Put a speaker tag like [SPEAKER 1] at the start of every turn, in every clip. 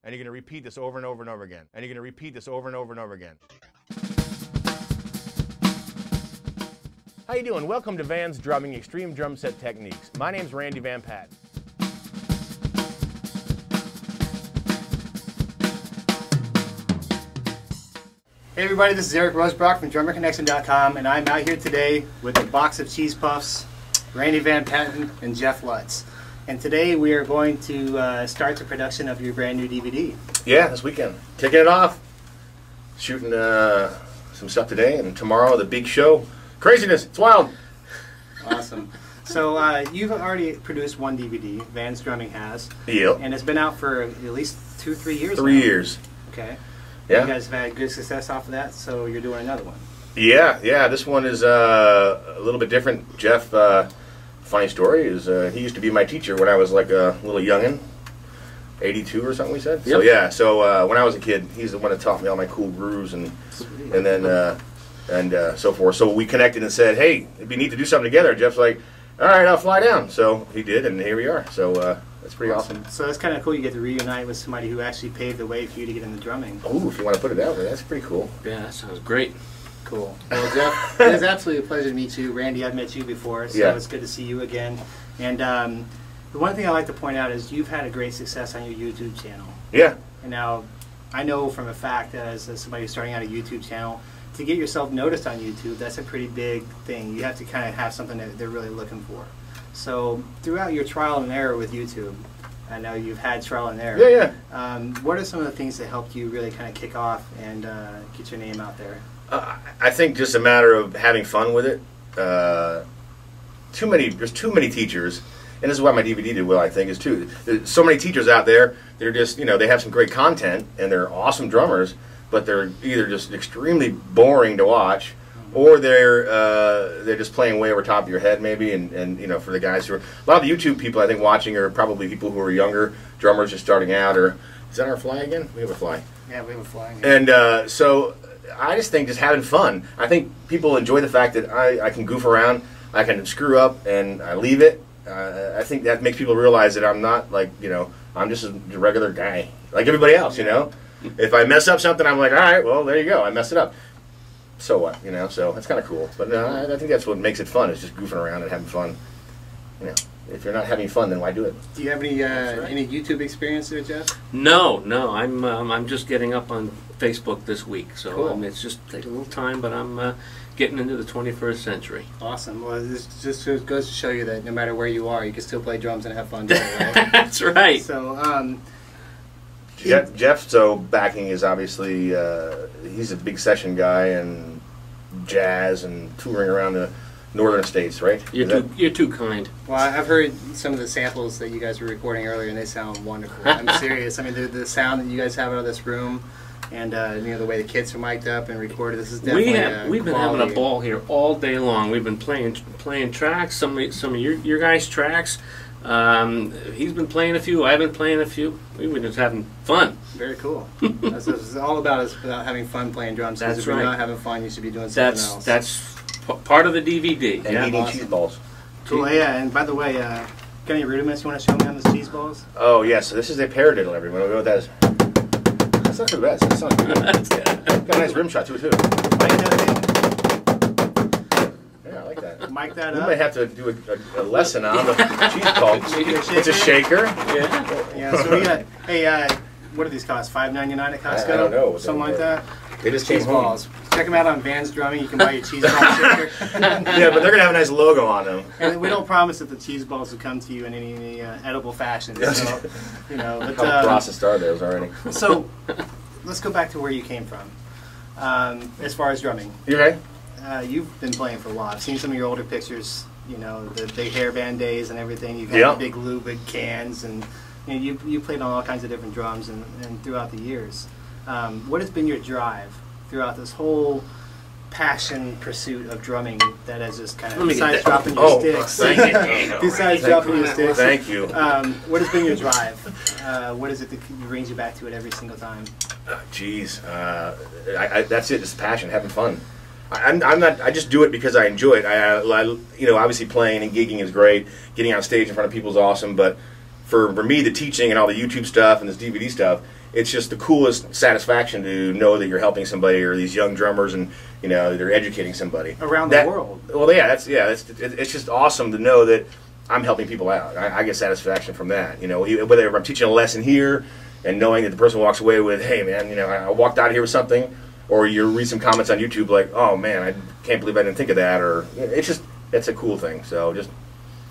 [SPEAKER 1] And you're going to repeat this over and over and over again. And you're going to repeat this over and over and over again. How you doing? Welcome to Vanz Drumming Extreme Drum Set Techniques. My name's Randy Van Patten.
[SPEAKER 2] Hey everybody, this is Eric Rosebrock from DrummerConnection.com, and I'm out here today with a box of cheese puffs, Randy Van Patten and Jeff Lutz. And today we are going to start the production of your brand new DVD.
[SPEAKER 1] Yeah, this weekend. Kicking it off. Shooting some stuff today, and tomorrow the big show. Craziness, it's wild.
[SPEAKER 2] Awesome. So you've already produced one DVD, Vanz Drumming has.
[SPEAKER 1] Yep.
[SPEAKER 2] And it's been out for at least 2-3 years
[SPEAKER 1] 3
[SPEAKER 2] now.
[SPEAKER 1] years.
[SPEAKER 2] Okay.
[SPEAKER 1] Yeah.
[SPEAKER 2] You guys have had good success off of that, so you're doing another one.
[SPEAKER 1] Yeah. This one is a little bit different. Jeff, funny story, is he used to be my teacher when I was like a little youngin', 82 or something we said.
[SPEAKER 2] Yep.
[SPEAKER 1] So when I was a kid, he's the one that taught me all my cool grooves and so forth. So we connected and said, hey, it'd be neat to do something together. Jeff's like, all right, I'll fly down. So he did, and here we are. So that's pretty awesome.
[SPEAKER 2] So that's kind of cool. You get to reunite with somebody who actually paved the way for you to get into drumming.
[SPEAKER 1] Oh, if you want to put it that way, that's pretty cool.
[SPEAKER 3] Yeah, that sounds great.
[SPEAKER 2] Cool. Well, Jeff, it is absolutely a pleasure to meet you. Randy, I've met you before, so it's good to see you again. And the one thing I like to point out is you've had a great success on your YouTube channel.
[SPEAKER 1] Yeah.
[SPEAKER 2] And now, I know from a fact that as somebody who's starting out a YouTube channel, to get yourself noticed on YouTube, that's a pretty big thing. You have to kind of have something that they're really looking for. So throughout your trial and error with YouTube, I know you've had trial and error.
[SPEAKER 1] Yeah.
[SPEAKER 2] What are some of the things that helped you really kind of kick off and get your name out there?
[SPEAKER 1] I think just a matter of having fun with it. There's too many teachers, and this is why my DVD did well, I think, is too. There's so many teachers out there, they're just, they have some great content, and they're awesome drummers, but they're either just extremely boring to watch, or they're just playing way over top of your head, maybe. And for the guys who are, a lot of the YouTube people I think watching are probably people who are younger drummers just starting out. Or is that our fly again? We have a fly.
[SPEAKER 2] Yeah, we have a fly.
[SPEAKER 1] And so I just think just having fun. I think people enjoy the fact that I can goof around, I can screw up, and I leave it. I think that makes people realize that I'm not like I'm just a regular guy like everybody else. If I mess up something, I'm like, all right, well, there you go, I messed it up. So what, so that's kind of cool. But I think that's what makes it fun, is just goofing around and having fun. If you're not having fun, then why do it?
[SPEAKER 2] Do you have any YouTube experience there, Jeff?
[SPEAKER 3] No. I'm just getting up on Facebook this week, so
[SPEAKER 2] cool.
[SPEAKER 3] It's just taking a little time, but I'm getting into the 21st century.
[SPEAKER 2] Awesome. Well, this just goes to show you that no matter where you are, you can still play drums and have fun doing it, right?
[SPEAKER 3] That's right.
[SPEAKER 2] So,
[SPEAKER 1] Jeff, so backing is obviously, he's a big session guy and jazz and touring around the northern states, right?
[SPEAKER 3] You're too kind.
[SPEAKER 2] Well, I've heard some of the samples that you guys were recording earlier, and they sound wonderful. I'm serious. I mean, the sound that you guys have out of this room, and the way the kids are mic'd up and recorded. This is definitely
[SPEAKER 3] we've been having a ball here all day long. We've been playing tracks. Some of your guys' tracks. He's been playing a few. I've been playing a few. We've been just having fun.
[SPEAKER 2] Very cool. That's what it's all about, is about having fun playing drums.
[SPEAKER 3] That's
[SPEAKER 2] if
[SPEAKER 3] right.
[SPEAKER 2] you're not having fun, you should be doing something else.
[SPEAKER 3] That's part of the DVD.
[SPEAKER 1] And eating cheese balls.
[SPEAKER 2] Cool. Yeah, and by the way, got any rudiments you want to show me on the cheese balls?
[SPEAKER 1] Oh, yeah, so this is a paradiddle, everyone. We'll go with that. That's not too bad. That sounds good.
[SPEAKER 3] That's good.
[SPEAKER 1] Got a nice rim shot to it, too.
[SPEAKER 2] Mic that
[SPEAKER 1] Yeah, I like that.
[SPEAKER 2] thing. Mic that
[SPEAKER 1] We
[SPEAKER 2] up.
[SPEAKER 1] might have to do a lesson on the cheese ball. It's a shaker.
[SPEAKER 2] Yeah, so we got, hey, what do these cost? $5.99 at Costco?
[SPEAKER 1] I don't know.
[SPEAKER 2] Something like that?
[SPEAKER 1] They just came
[SPEAKER 2] Cheese
[SPEAKER 1] home.
[SPEAKER 2] balls. Check them out on Vanz Drumming. You can buy your cheese ball shaker.
[SPEAKER 1] Yeah, but they're going to have a nice logo on them.
[SPEAKER 2] And we don't promise that the cheese balls will come to you in any edible fashion. So, but,
[SPEAKER 1] How processed are those already?
[SPEAKER 2] So, let's go back to where you came from. As far as drumming.
[SPEAKER 1] You okay?
[SPEAKER 2] You've been playing for a while. I've seen some of your older pictures, the big hairband days and everything. You've got the big Lubid cans, and you played on all kinds of different drums and throughout the years. What has been your drive throughout this whole passion pursuit of drumming that has just kind of, besides dropping your sticks, besides dropping your sticks,
[SPEAKER 1] thank you.
[SPEAKER 2] what has been your drive? What is it that brings you back to it every single time?
[SPEAKER 1] Geez, that's it. It's passion, having fun. I'm not. I just do it because I enjoy it. Obviously playing and gigging is great. Getting on stage in front of people is awesome. But for me, the teaching and all the YouTube stuff and this DVD stuff, it's just the coolest satisfaction to know that you're helping somebody or these young drummers, and they're educating somebody
[SPEAKER 2] around the world.
[SPEAKER 1] Well, yeah, it's just awesome to know that I'm helping people out. I get satisfaction from that. Whether I'm teaching a lesson here and knowing that the person walks away with, hey man, I walked out here with something, or you read some comments on YouTube like, oh man, I can't believe I didn't think of that, or it's a cool thing. So just.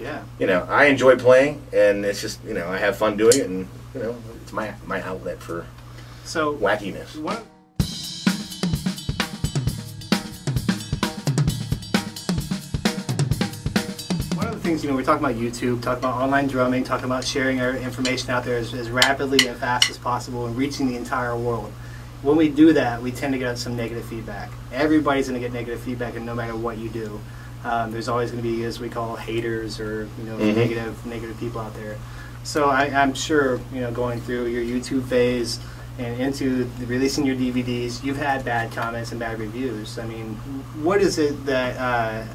[SPEAKER 2] Yeah.
[SPEAKER 1] I enjoy playing, and it's just, I have fun doing it, and, it's my outlet for wackiness.
[SPEAKER 2] One of the things, we're talking about YouTube, talking about online drumming, talking about sharing our information out there as rapidly and fast as possible and reaching the entire world. When we do that, we tend to get some negative feedback. Everybody's going to get negative feedback, and no matter what you do. There's always going to be, as we call, haters or negative people out there. So I'm sure going through your YouTube phase and into releasing your DVDs, you've had bad comments and bad reviews. I mean, what is it that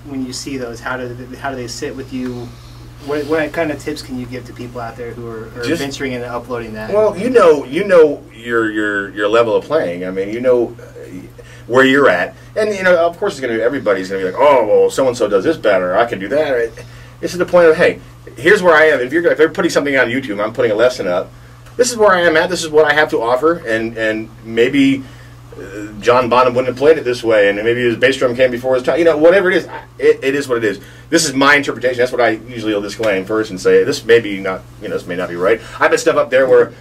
[SPEAKER 2] when you see those, how do they sit with you? What kind of tips can you give to people out there who are venturing into uploading that?
[SPEAKER 1] Well, your level of playing. I mean, where you're at, and of course, everybody's gonna be like, oh, well, so and so does this better, I can do that. Right? This is the point of, hey, here's where I am. If they're putting something on YouTube, I'm putting a lesson up. This is where I am at. This is what I have to offer, and maybe John Bonham wouldn't have played it this way, and maybe his bass drum came before his time. Whatever it is, it is what it is. This is my interpretation. That's what I usually will disclaim first and say this may be not, this may not be right. I've had stuff up there where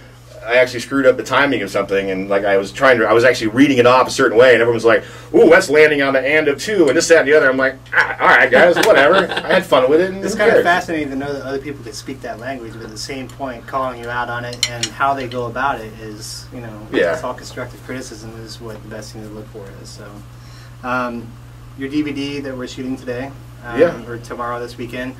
[SPEAKER 1] I actually screwed up the timing of something, and like I was actually reading it off a certain way, and everyone's like, "Ooh, that's landing on the and of two," and this, that, and the other. I'm like, all right, guys, whatever. I had fun with it. And
[SPEAKER 2] it's kind of fascinating to know that other people could speak that language, but at the same point, calling you out on it and how they go about it is, it's all constructive criticism is what the best thing to look for is. So, your DVD that we're shooting today, or tomorrow this weekend,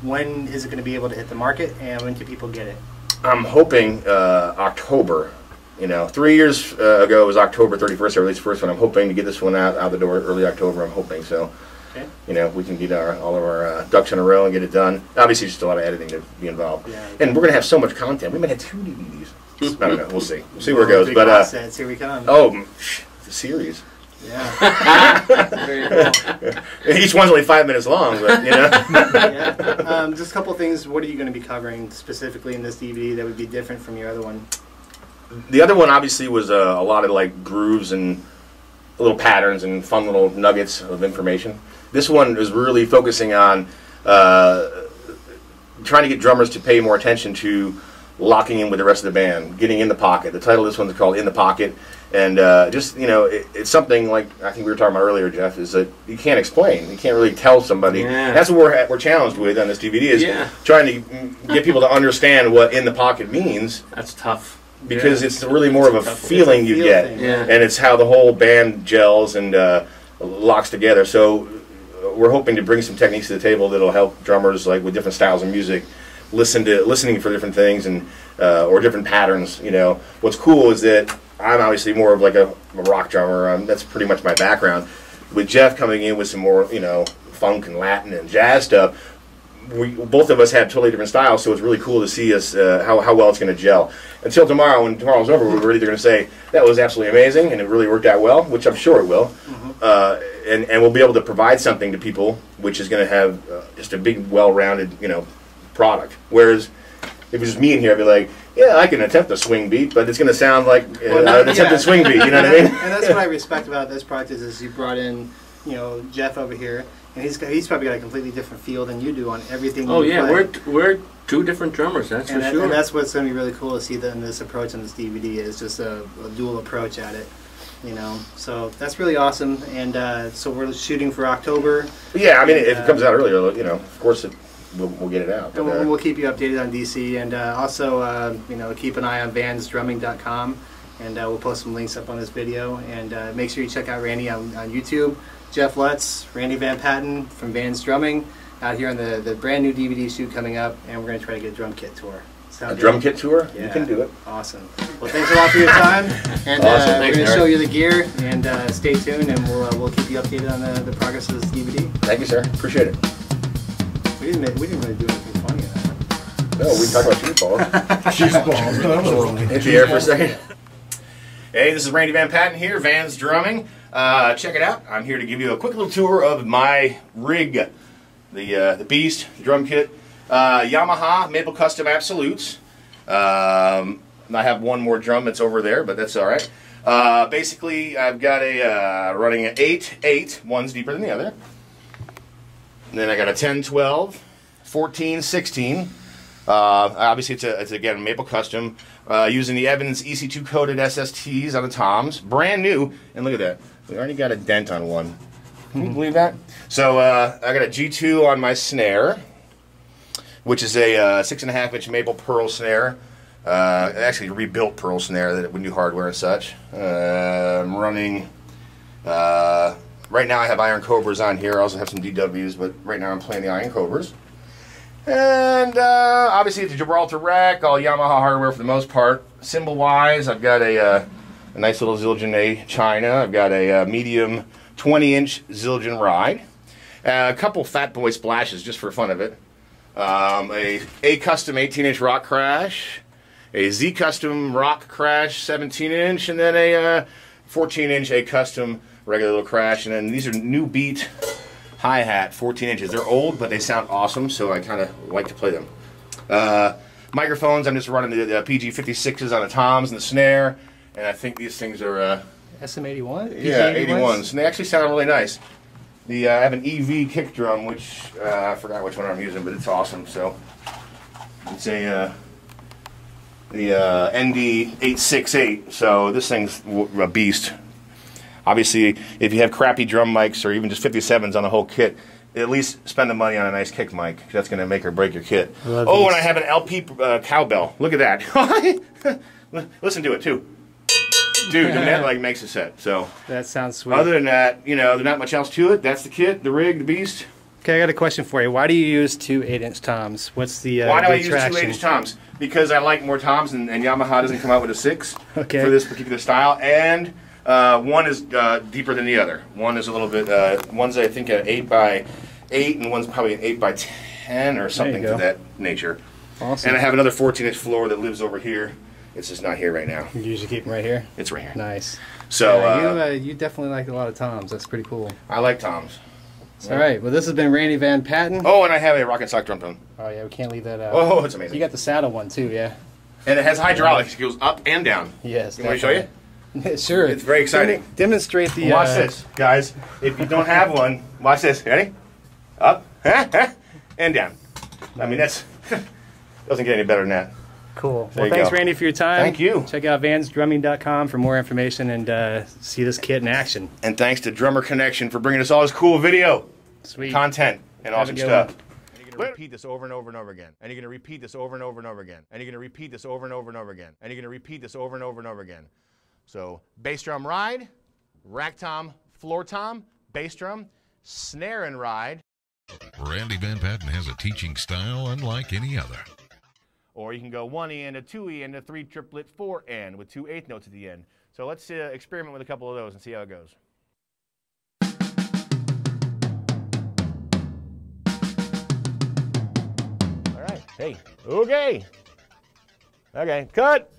[SPEAKER 2] when is it going to be able to hit the market, and when can people get it?
[SPEAKER 1] I'm hoping October. 3 years ago it was October 31st. I released the first one. I'm hoping to get this one out the door early October. I'm hoping so. Okay. We can get all of our ducks in a row and get it done. Obviously, just a lot of editing to be involved. Yeah, and we're gonna have so much content. We might have 2 DVDs. I don't know. We'll see. We'll see where it goes. But
[SPEAKER 2] sets, here we come.
[SPEAKER 1] Oh, the series.
[SPEAKER 2] Yeah. Very cool.
[SPEAKER 1] Each one's only 5 minutes long, but
[SPEAKER 2] Yeah. Just a couple of things. What are you going to be covering specifically in this DVD that would be different from your other one?
[SPEAKER 1] The other one obviously was a lot of like grooves and little patterns and fun little nuggets of information. This one is really focusing on trying to get drummers to pay more attention to locking in with the rest of the band, getting in the pocket. The title of this one's called In the Pocket. And it's something like I think we were talking about earlier, Jeff, is that you can't explain. You can't really tell somebody. Yeah. That's what we're challenged with on this DVD is trying to get people to understand what in the pocket means.
[SPEAKER 3] That's tough.
[SPEAKER 1] Because it's really more of a feeling you get. And it's how the whole band gels and locks together. So we're hoping to bring some techniques to the table that'll help drummers like with different styles of music listening for different things and or different patterns. What's cool is that I'm obviously more of like a rock drummer. That's pretty much my background. With Jeff coming in with some more, funk and Latin and jazz stuff, both of us have totally different styles, so it's really cool to see us how well it's going to gel. Until tomorrow, when tomorrow's over, we're either going to say, that was absolutely amazing and it really worked out well, which I'm sure it will, and we'll be able to provide something to people which is going to have just a big, well-rounded, product. Whereas if it was me in here, I'd be like, yeah, I can attempt a swing beat, but it's going to sound like an attempted swing beat, you know what I mean?
[SPEAKER 2] And that's what I respect about this project is you brought in, Jeff over here, and he's probably got a completely different feel than you do on everything you play.
[SPEAKER 3] We're 2 different drummers, that's for sure.
[SPEAKER 2] And that's what's going to be really cool to see in this approach on this DVD is just a dual approach at it. So that's really awesome, and so we're shooting for October.
[SPEAKER 1] Yeah, I mean, if it comes out earlier, of course we'll get it out.
[SPEAKER 2] And we'll keep you updated on DC, and also, keep an eye on vanzdrumming.com, and we'll post some links up on this video, and make sure you check out Randy on YouTube. Jeff Lutz, Randy Van Patten from Vanz Drumming, out here on the brand new DVD shoot coming up, and we're going to try to get a drum kit tour.
[SPEAKER 1] Drum kit tour?
[SPEAKER 2] Yeah.
[SPEAKER 1] You can do it.
[SPEAKER 2] Awesome. Well, thanks a lot for your time, and
[SPEAKER 1] awesome.
[SPEAKER 2] We're going to show you the gear, and stay tuned, and we'll keep you updated on the progress of this DVD.
[SPEAKER 1] Thank you, sir. Appreciate it.
[SPEAKER 2] We didn't really do anything funny in that.
[SPEAKER 1] No, we talk about cheese balls.
[SPEAKER 4] Cheese balls.
[SPEAKER 1] Hit the air for a second. Hey, this is Randy Van Patten here, Vanz Drumming. Check it out. I'm here to give you a quick little tour of my rig, the Beast drum kit, Yamaha Maple Custom Absolutes. I have one more drum that's over there, but that's all right. Basically, I've got a running an 8/8, one's deeper than the other. And then I got a 10/12, 14/16. Obviously, it's again Maple Custom, using the Evans EC2 coated SSTs on the toms, brand new. And look at that, we already got a dent on one. Can you believe that? So I got a G2 on my snare, which is a 6.5-inch maple pearl snare. Actually, rebuilt pearl snare with new hardware and such. I'm running. Right now, I have Iron Cobras on here. I also have some DWs, but right now I'm playing the Iron Cobras. And obviously, it's a Gibraltar rack, all Yamaha hardware for the most part. Cymbal-wise, I've got a nice little Zildjian A China. I've got a medium 20-inch Zildjian ride. A couple Fat Boy splashes just for fun of it. A custom 18-inch rock crash. A Z custom rock crash 17-inch, and then a 14-inch A custom regular little crash. And then these are new beat hi-hat, 14 inches. They're old, but they sound awesome, so I kind of like to play them. Microphones, I'm just running the PG56s on the toms and the snare, and I think these things are
[SPEAKER 2] SM81?
[SPEAKER 1] Yeah, 81s, and they actually sound really nice. I have an EV kick drum, which I forgot which one I'm using, but it's awesome. So it's the ND868. So this thing's a beast. Obviously, if you have crappy drum mics or even just 57s on the whole kit, at least spend the money on a nice kick mic. That's going to make or break your kit. Oh, and I have an LP cowbell. Look at that. Listen to it, too. Dude, that like makes a set. So
[SPEAKER 2] that sounds sweet.
[SPEAKER 1] Other than that, you know, there's not much else to it. That's the kit, the rig, the beast.
[SPEAKER 2] Okay, I got a question for you. Why do you use two 8-inch toms? What's the
[SPEAKER 1] Why do I use two 8-inch toms? Because I like more toms, and Yamaha doesn't come out with a 6 for this particular style. And one is deeper than the other. One is a little bit, one's I think an 8x8, and one's probably an 8x10 or something to that nature.
[SPEAKER 2] Awesome.
[SPEAKER 1] And I have another 14-inch floor that lives over here. It's just not here right now.
[SPEAKER 2] You usually keep them right here?
[SPEAKER 1] It's right here.
[SPEAKER 2] Nice.
[SPEAKER 1] So
[SPEAKER 2] you definitely like a lot of toms. That's pretty cool.
[SPEAKER 1] I like toms.
[SPEAKER 2] Yeah. All right. Well, this has been Randy Van Patten.
[SPEAKER 1] Oh, and I have a rocket sock drum tone.
[SPEAKER 2] Oh yeah, we can't leave that out.
[SPEAKER 1] Oh, it's amazing.
[SPEAKER 2] You got the saddle one too, yeah.
[SPEAKER 1] And it has hydraulics. It goes up and down.
[SPEAKER 2] Yes.
[SPEAKER 1] You want me to show you?
[SPEAKER 2] Sure.
[SPEAKER 1] It's very exciting.
[SPEAKER 2] Demonstrate the.
[SPEAKER 1] Watch this, guys. If you don't have one, watch this. Ready? Up, and down. I mean, that's doesn't get any better than that.
[SPEAKER 2] Cool. Well, thanks, Randy, for your time.
[SPEAKER 1] Thank you.
[SPEAKER 2] Check out vanzdrumming.com for more information and see this kit in action.
[SPEAKER 1] And thanks to Drummer Connection for bringing us all this cool video,
[SPEAKER 2] sweet
[SPEAKER 1] content, and awesome stuff.
[SPEAKER 4] And you're going to repeat this over and over and over again. And you're going to repeat this over and over and over again. And you're going to repeat this over and over and over again. And you're going to repeat this over and over and over again. So bass drum ride, rack tom, floor tom, bass drum, snare and ride.
[SPEAKER 5] Randy Van Patten has a teaching style unlike any other.
[SPEAKER 4] Or you can go 1E and a 2E and a 3 triplet 4N with 2 8th notes at the end. So let's experiment with a couple of those and see how it goes. All right. Hey. Okay. Okay. Cut.